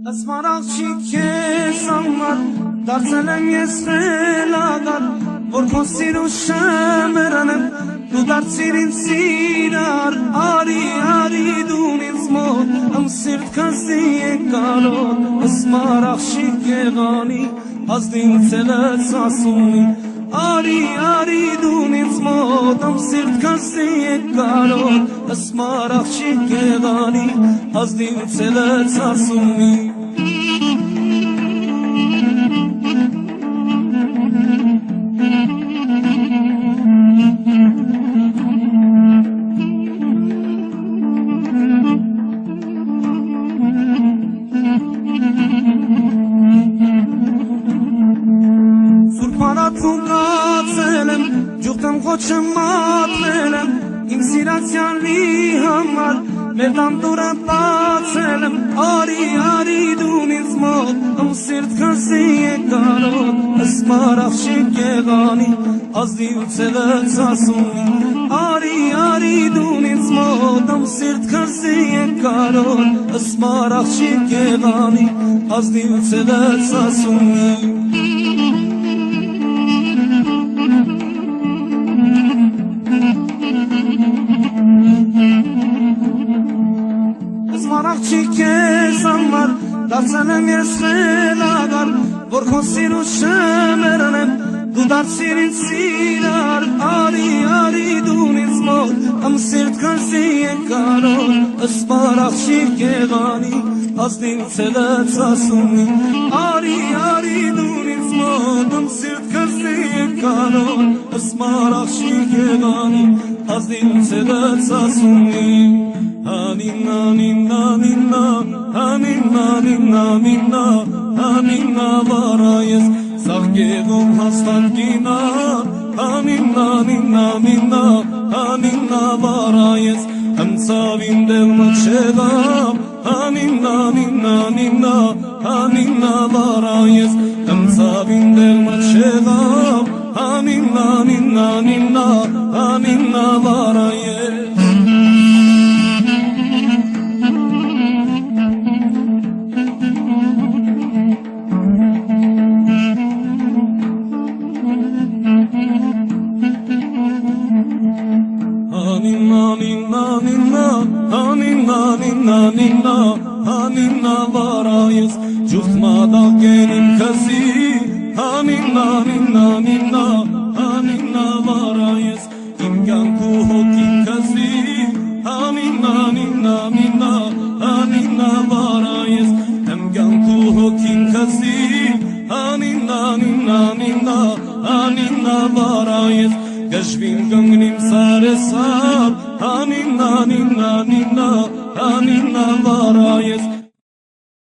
Ասմարաղջիկ ես ամար, դարձել եմ ես խելագար, որ քո սիրու շմերն եմ, դու դարձիր ինձ սիրար, արի դուն ինձ մոտ, ամ սիրտ կազդի եկալոտ, ասմարաղջիկ եղանի, ազդին ցելս ասումի, արի դուն ինձ մոտ, ամ սիրտ կազդի եկալոտ, ասմարաղջիկ եղանի, ազդին ցելս ասումի. Սուրբանատուն կացել եմ, ջուղտեմ խոչը մատնել եմ, իմ սիրացյալի համար, մեր տանտուրը բացել եմ, արի դուն ինձ մոտ, ամ սիրտ կազդի եկալոտ, ասմարաղջիկ եղանի, ազդի ցելս ասումի, արի դուն ինձ մոտ, ամ սիրտ կազդի եկալոտ, ասմարաղջիկ եղանի, ազդի ցելս ասումի. Ասմարաղջիկ ես ամար, դարձել եմ ես խելագար, որ քո սիրու շմերն եմ, դու դարձիր ինձ սիրար, արի դուն ինձ մոտ, ամ սիրտ կազդի եկալոտ, ասմարաղջիկ եղանի, ազդին ցելս ասումի, արի դուն ինձ մոտ, ամ սիրտ կազդի եկալոտ, ասմարաղջիկ եղանի, ազդին ցելս ասումի. Անինա վարայես սաղկեղում հաստանքինա, անինա վարայես հմցավին դեղմը չեղամ, անինա վարայես հմցավին դեղմը չեղամ, անինա վարայես. Անինա վարայես ջուղտ մադակեն իմ կզի, անինա վարայես իմ կյանքու հոգին կզի, անինա վարայես իմ կյանքու հոգին կզի, անինա վարայես գժվին կանգնիմ սարեսապ, անինա վարայես